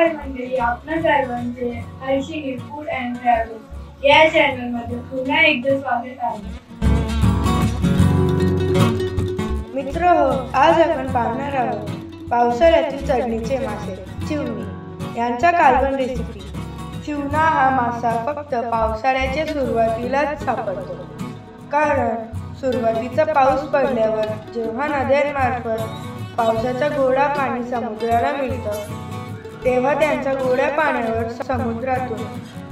नमस्कार मंडळी, आपल्या सर्वांचे हर्षिनी फूड अँड ट्रॅव्हल्स या चॅनलमध्ये पुन्हा एकदा स्वागत आहे. मित्रहो, आज आपण पाहणार आहोत पावसाळ्यातील चढणीचे मासे चिवणी यांचा कालवण रेसिपी. चिवणा हा मासा फक्त पावसाळ्याच्या सुरुवातीलाच सापडतो, कारण सुरुवातीचा पाऊस पडल्यावर जेव्हा नद्यांमार्फत पावसाचा गोडा पाणी समुद्राला मिळतं, तेव्हा त्यांच्या गोड्या पाण्यावर समुद्रातून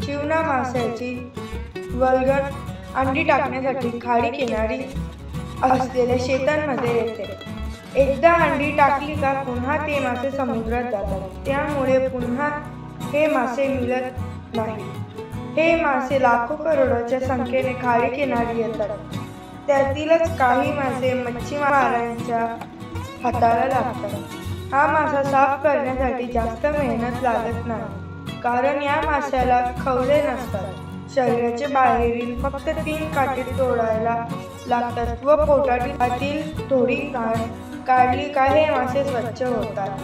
चिवणा माशाची वल्गण अंडी टाकण्यासाठी खाडी किनारी असलेल्या शेतांमध्ये येते. एकदा अंडी टाकली का पुन्हा ते मासे समुद्रात जातात, त्यामुळे पुन्हा हे मासे मिळत नाही. हे मासे लाखो करोडोच्या संख्येने खाडी किनारी येतात. त्यातीलच काही मासे मच्छीमारांच्या हाताला लागतात. हा मासा साफ करण्यासाठी जास्त मेहनत लागत नाही, कारण या माशाला खवले नसतात. शरीराच्या बाहेरील फक्त 3 काटे तोडायला लागतात व पोटातील थोडी घाण काढली का हे मासे स्वच्छ होतात.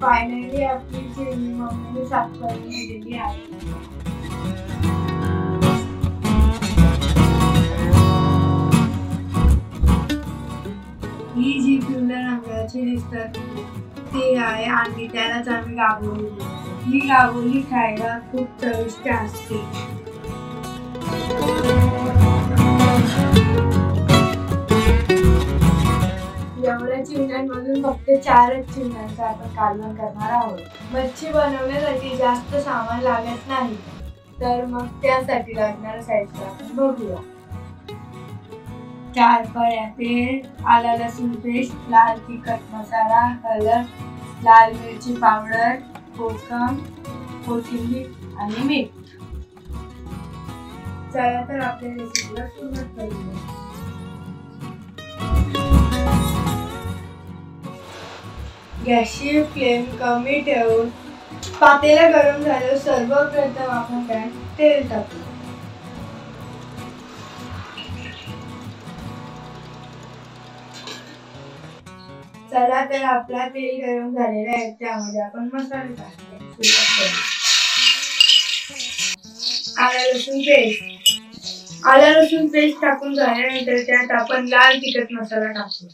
फायनली आपली चिवणी मम्मीने साफ करून दिलेली आहे. ही जी पिवळ्या रंगाची दिसतात ती आहे आणि त्यालाच आम्ही गाभोळी बोलतो. ही गाभोळी खायला खूप चविष्ट असते. एवढ्या चिवण्यांमधून फक्त 4च चिवण्यांचं आपण कालवण करणार आहोत. मच्छी बनवण्यासाठी जास्त सामान लागत नाही, तर मग त्यासाठी लागणारा साहित्य आपण बघूया. 4 पळ्या तेल, आला लसूण पेस्ट, लाल तिखट मसाला, हळद, लाल मिरची पावडर, कोकम, कोथिंबीर आणि मीठ. चला तर आपल्या रेसिपीला सुरुवात करूया. गॅसची फ्लेम कमी ठेवून पातेला गरम झाल्यावर सर्वप्रथम आपण त्यात तेल टाकू. चला तर आपला तेल गरम झालेला आहे, त्यामध्ये आपण मसाले टाकूया. आला लसूण पेस्ट टाकून झाल्यानंतर त्यात आपण लाल तिखट मसाला टाकू.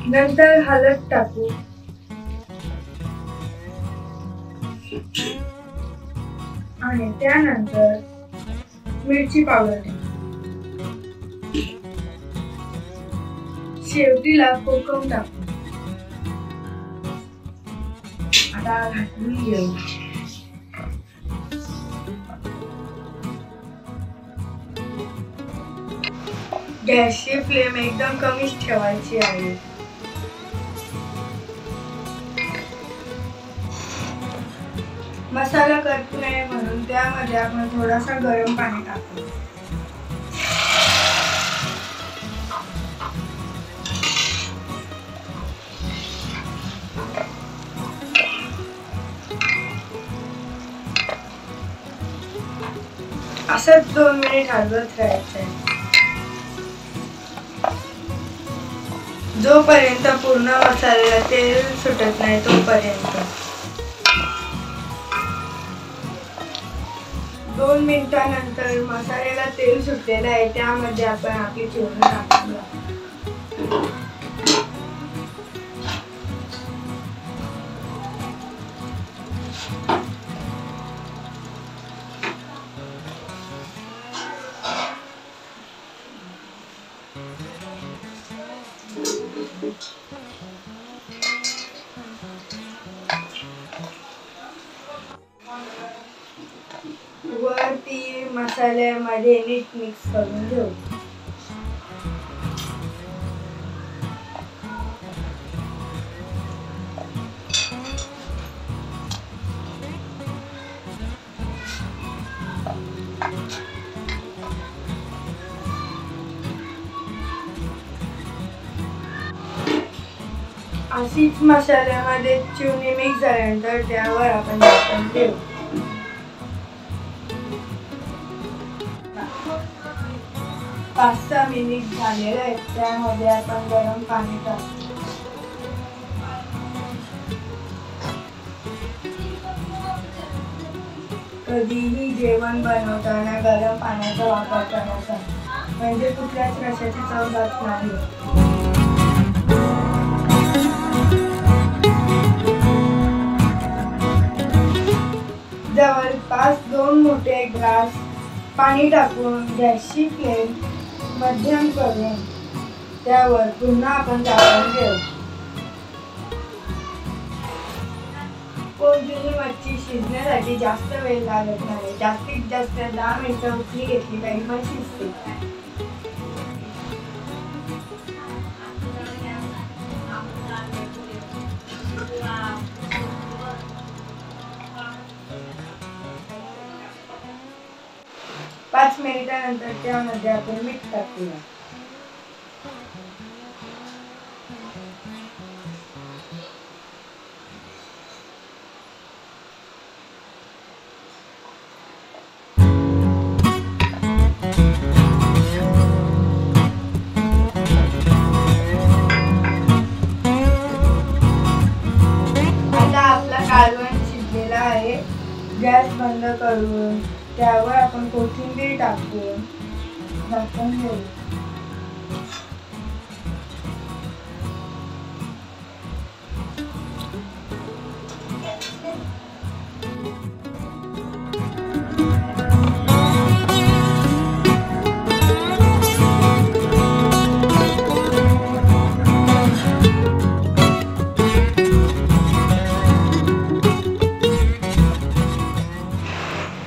नंतर हळद टाकू आणि त्यानंतर मिरची पावडर टाकू. शेवटीला कोकम टाकू. आता घालून घेऊ. गॅसची फ्लेम एकदम कमीच ठेवायची आहे. मसाला करपू नये म्हणून त्यामध्ये आपण थोडासा गरम पाणी टाकू. असंच 2 मिनिट हलवत राहायचंय, जोपर्यंत पूर्ण मसाल्याला तेल सुटत नाही तोपर्यंत. 2 मिनिटांनंतर मसाल्याला तेल सुटलेलं आहे, त्यामध्ये आपण आपली चिवणी टाकूया. मसाल्यामध्ये नीट मिक्स करून घेऊ. अशीच मसाल्यामध्ये चिवणी मिक्स झाल्यानंतर त्यावर आपण झाकण ठेवू. 5-6 मिनिट झालेले आहेत. त्यामध्ये आपण गरम पाणी टाकू. कधीही जेवण बनवताना गरम पाण्याचा वापर करायचा, म्हणजे कुठल्याच रशाची चव जात नाही. जवळपास 2 मोठे ग्लास पाणी टाकून गॅसची फ्लेम मध्यम करून त्यावर पुन्हा आपण झाकण ठेवू. कोणतीही मच्छी शिजण्यासाठी जास्त वेळ लागत नाही. जास्तीत जास्त 10 मिनिटं उकळी घेतली तरी पण शिजते. पाच मिनिटानंतर त्यामध्ये आपण मीठ टाकूया. आता आपला कालवण शिजलेला आहे. गॅस बंद करून त्यावर आपण कोथिंबीर टाकून झाकण ठेवू.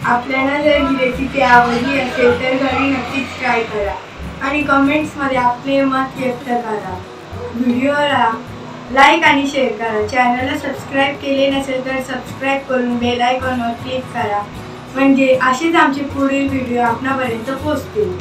आपल्याला जर ही रेसिपी आवडली असेल तर घरी नक्कीच ट्राय करा आणि कमेंट्समध्ये आपले मत व्यक्त करा. व्हिडिओला लाईक आणि शेअर करा. चॅनलला सबस्क्राईब केले नसेल तर सबस्क्राईब करून बेल आयकॉनवर क्लिक करा, म्हणजे असेच आमचे पुढील व्हिडिओ आपणापर्यंत पोहोचतील.